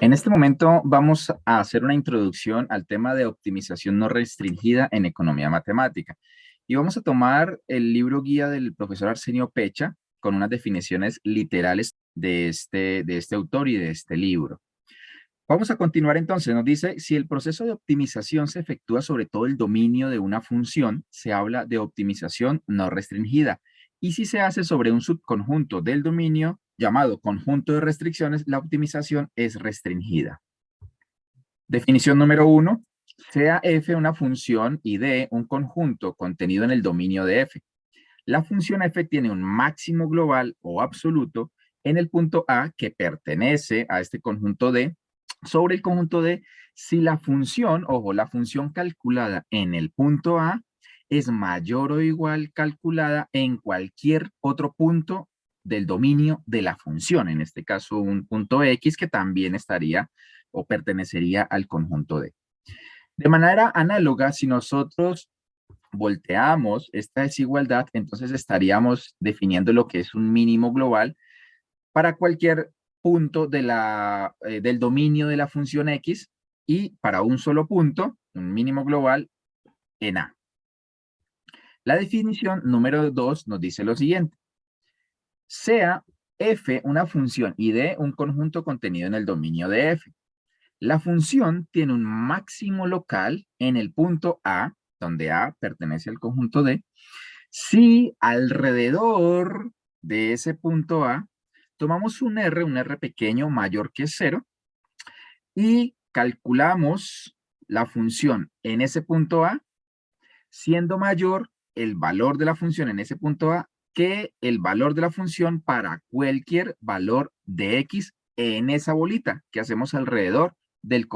En este momento vamos a hacer una introducción al tema de optimización no restringida en economía matemática. Y vamos a tomar el libro guía del profesor Arsenio Pecha con unas definiciones literales de este autor y de este libro. Vamos a continuar entonces. Nos dice, si el proceso de optimización se efectúa sobre todo el dominio de una función, se habla de optimización no restringida. Y si se hace sobre un subconjunto del dominio llamado conjunto de restricciones, la optimización es restringida. Definición número 1. Sea f una función y d un conjunto contenido en el dominio de f. La función f tiene un máximo global o absoluto en el punto A que pertenece a este conjunto D sobre el conjunto D si la función, ojo, la función calculada en el punto A es mayor o igual calculada en cualquier otro punto del dominio de la función, en este caso un punto X que también estaría o pertenecería al conjunto D. De manera análoga, si nosotros volteamos esta desigualdad, entonces estaríamos definiendo lo que es un mínimo global para cualquier punto del dominio de la función X y para un solo punto, un mínimo global en A. La definición número 2 nos dice lo siguiente. Sea f una función y d un conjunto contenido en el dominio de f. La función tiene un máximo local en el punto A, donde A pertenece al conjunto D, si alrededor de ese punto A tomamos un R pequeño mayor que 0, y calculamos la función en ese punto A, siendo mayor el valor de la función en ese punto A que el valor de la función para cualquier valor de X en esa bolita que hacemos alrededor del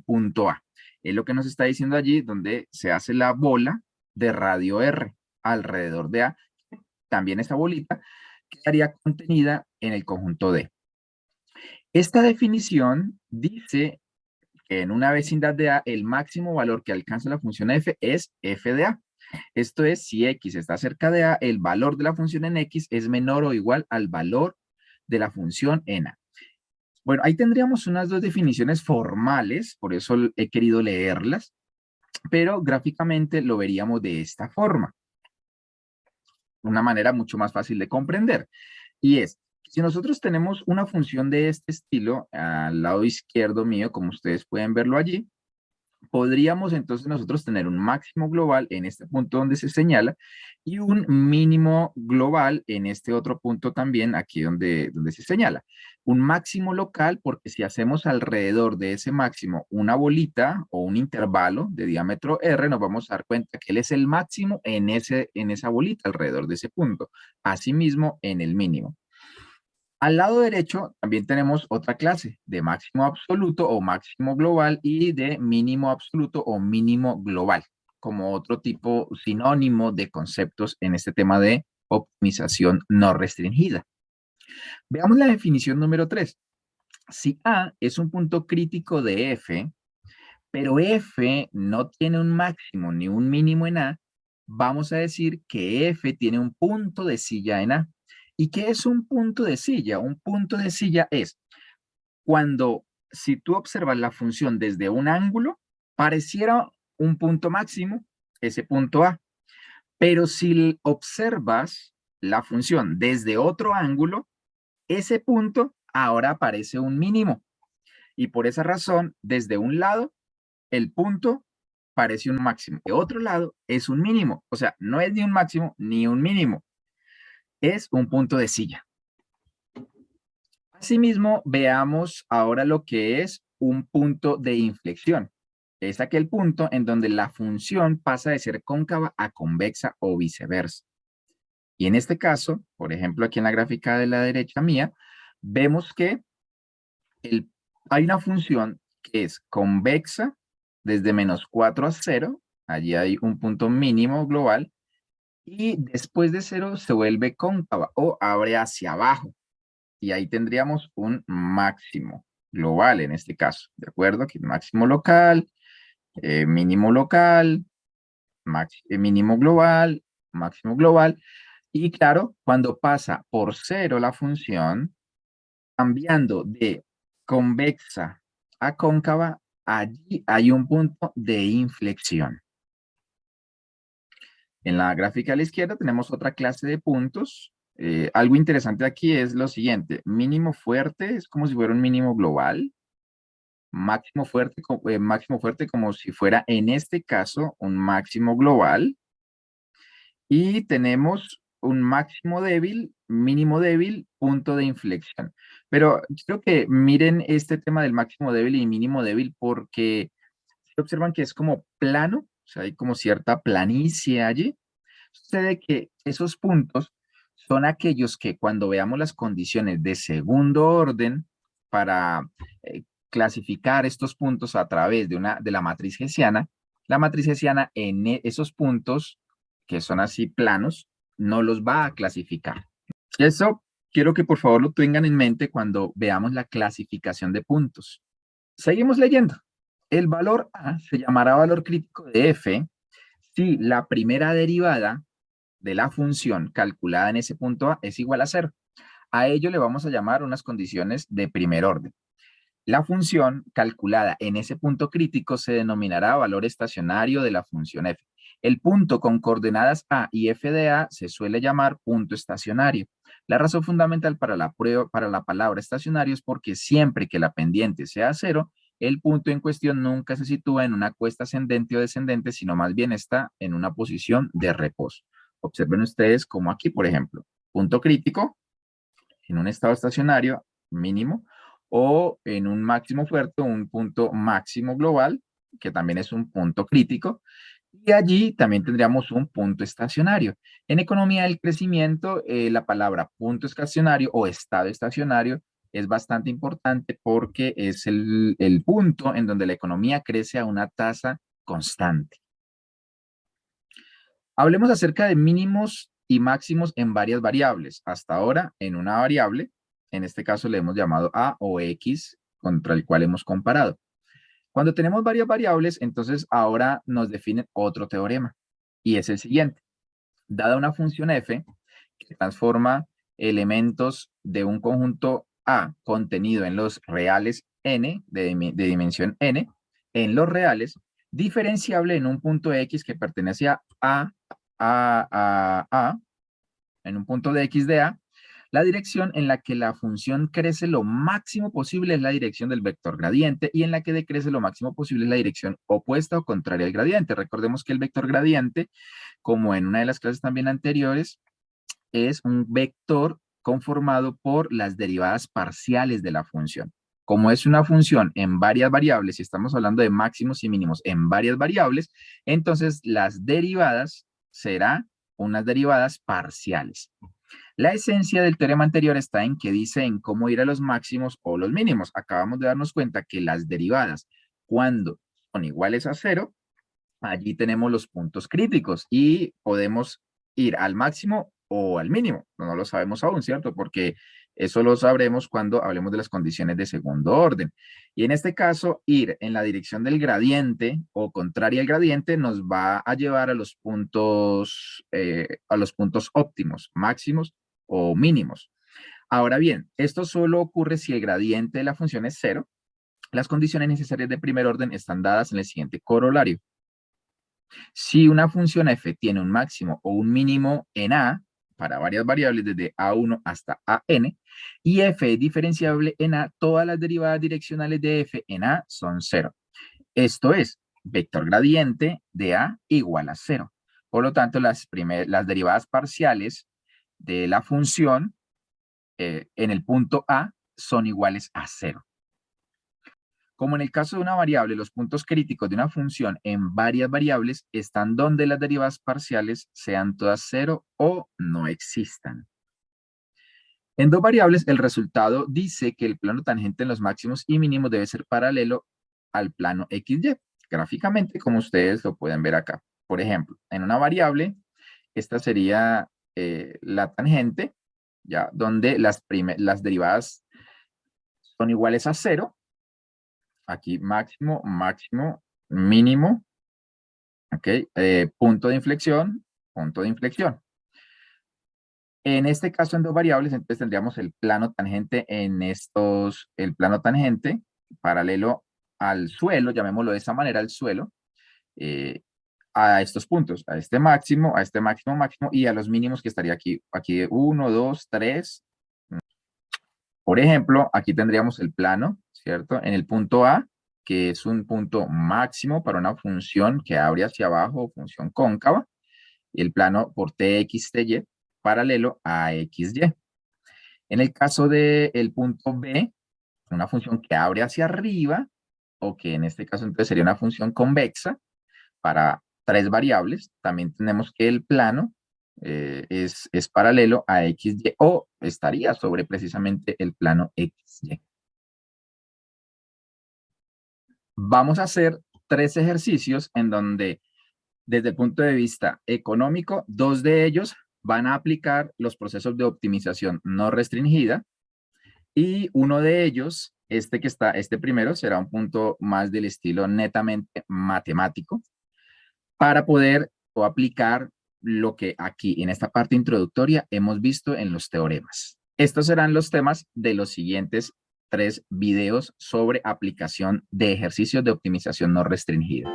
punto A. Es lo que nos está diciendo allí, donde se hace la bola de radio R alrededor de A. También esta bolita quedaría contenida en el conjunto D. Esta definición dice que en una vecindad de A, el máximo valor que alcanza la función f es f de A. Esto es, si x está cerca de A, el valor de la función en x es menor o igual al valor de la función en A. Bueno, ahí tendríamos unas dos definiciones formales, por eso he querido leerlas, pero gráficamente lo veríamos de esta forma, una manera mucho más fácil de comprender. Y es, si nosotros tenemos una función de este estilo al lado izquierdo mío, como ustedes pueden verlo allí, podríamos entonces nosotros tener un máximo global en este punto donde se señala y un mínimo global en este otro punto también, aquí donde se señala. Un máximo local, porque si hacemos alrededor de ese máximo una bolita o un intervalo de diámetro R, nos vamos a dar cuenta que él es el máximo en esa bolita alrededor de ese punto. Asimismo, en el mínimo. Al lado derecho también tenemos otra clase de máximo absoluto o máximo global y de mínimo absoluto o mínimo global, como otro tipo sinónimo de conceptos en este tema de optimización no restringida. Veamos la definición número 3. Si A es un punto crítico de F, pero F no tiene un máximo ni un mínimo en A, vamos a decir que F tiene un punto de silla en A. ¿Y qué es un punto de silla? Un punto de silla es cuando, si tú observas la función desde un ángulo, pareciera un punto máximo, ese punto A. Pero si observas la función desde otro ángulo, ese punto ahora parece un mínimo. Y por esa razón, desde un lado, el punto parece un máximo. De otro lado, es un mínimo. O sea, no es ni un máximo ni un mínimo. Es un punto de silla. Asimismo, veamos ahora lo que es un punto de inflexión. Es aquel punto en donde la función pasa de ser cóncava a convexa o viceversa. Y en este caso, por ejemplo, aquí en la gráfica de la derecha mía, vemos que hay una función que es convexa desde -4 a 0. Allí hay un punto mínimo global. Y después de 0 se vuelve cóncava o abre hacia abajo. Y ahí tendríamos un máximo global en este caso, ¿de acuerdo? Aquí máximo local, mínimo local, mínimo global, máximo global. Y claro, cuando pasa por 0 la función, cambiando de convexa a cóncava, allí hay un punto de inflexión. En la gráfica a la izquierda tenemos otra clase de puntos. Algo interesante aquí es lo siguiente. Mínimo fuerte es como si fuera un mínimo global. Máximo fuerte como si fuera, en este caso, un máximo global. Y tenemos un máximo débil, mínimo débil, punto de inflexión. Pero quiero que miren este tema del máximo débil y mínimo débil porque observan que es como plano, o sea, hay como cierta planicie allí. Sucede que esos puntos son aquellos que cuando veamos las condiciones de segundo orden para clasificar estos puntos a través de la matriz hessiana, la matriz hessiana en esos puntos que son así planos, no los va a clasificar. Eso quiero que por favor lo tengan en mente cuando veamos la clasificación de puntos. Seguimos leyendo. El valor A se llamará valor crítico de f si la primera derivada de la función calculada en ese punto A es igual a 0. A ello le vamos a llamar unas condiciones de primer orden. La función calculada en ese punto crítico se denominará valor estacionario de la función f. El punto con coordenadas A y f de A se suele llamar punto estacionario. La razón fundamental para la palabra estacionario es porque siempre que la pendiente sea 0, el punto en cuestión nunca se sitúa en una cuesta ascendente o descendente, sino más bien está en una posición de reposo. Observen ustedes como aquí, por ejemplo, punto crítico en un estado estacionario mínimo o en un máximo fuerte, un punto máximo global, que también es un punto crítico, y allí también tendríamos un punto estacionario. En economía del crecimiento, la palabra punto estacionario o estado estacionario es bastante importante porque es el punto en donde la economía crece a una tasa constante. Hablemos acerca de mínimos y máximos en varias variables. Hasta ahora, en una variable, en este caso le hemos llamado A o X, contra el cual hemos comparado. Cuando tenemos varias variables, entonces ahora nos definen otro teorema, y es el siguiente. Dada una función f que transforma elementos de un conjunto A contenido en los reales n, de dimensión n, en los reales, diferenciable en un punto x que pertenece a, en un punto de x de A, la dirección en la que la función crece lo máximo posible es la dirección del vector gradiente y en la que decrece lo máximo posible es la dirección opuesta o contraria al gradiente. Recordemos que el vector gradiente, como en una de las clases también anteriores, es un vector conformado por las derivadas parciales de la función. Como es una función en varias variables, y estamos hablando de máximos y mínimos en varias variables, entonces las derivadas serán unas derivadas parciales. La esencia del teorema anterior está en que dice en cómo ir a los máximos o los mínimos. Acabamos de darnos cuenta que las derivadas, cuando son iguales a 0, allí tenemos los puntos críticos y podemos ir al máximo o al mínimo. No lo sabemos aún, ¿cierto? Porque eso lo sabremos cuando hablemos de las condiciones de segundo orden. Y en este caso, ir en la dirección del gradiente o contraria al gradiente nos va a llevar a los puntos óptimos, máximos o mínimos. Ahora bien, esto solo ocurre si el gradiente de la función es 0. Las condiciones necesarias de primer orden están dadas en el siguiente corolario. Si una función f tiene un máximo o un mínimo en A, para varias variables desde A1 hasta AN, y f es diferenciable en A, todas las derivadas direccionales de f en A son 0. Esto es, vector gradiente de A igual a 0. Por lo tanto, las derivadas parciales de la función en el punto A son iguales a 0. Como en el caso de una variable, los puntos críticos de una función en varias variables están donde las derivadas parciales sean todas 0 o no existan. En dos variables, el resultado dice que el plano tangente en los máximos y mínimos debe ser paralelo al plano XY, gráficamente, como ustedes lo pueden ver acá. Por ejemplo, en una variable, esta sería la tangente, ya, donde las derivadas son iguales a 0. Aquí máximo, máximo, mínimo, ¿ok? Punto de inflexión, punto de inflexión. En este caso, en dos variables, entonces tendríamos el plano tangente el plano tangente paralelo al suelo, llamémoslo de esa manera, al suelo, eh, a estos puntos, a este máximo, máximo, y a los mínimos que estaría aquí de 1, 2, 3. Por ejemplo, aquí tendríamos el plano, ¿cierto? En el punto A, que es un punto máximo para una función que abre hacia abajo, función cóncava, y el plano por Tx, Ty, paralelo a XY. En el caso del punto B, una función que abre hacia arriba, o que en este caso entonces sería una función convexa para tres variables, también tenemos que el plano es paralelo a XY o estaría sobre precisamente el plano XY. Vamos a hacer tres ejercicios en donde desde el punto de vista económico, dos de ellos van a aplicar los procesos de optimización no restringida y uno de ellos, este primero, será un punto más del estilo netamente matemático para poder o aplicar lo que aquí en esta parte introductoria hemos visto en los teoremas. Estos serán los temas de los siguientes 3 videos sobre aplicación de ejercicios de optimización no restringida.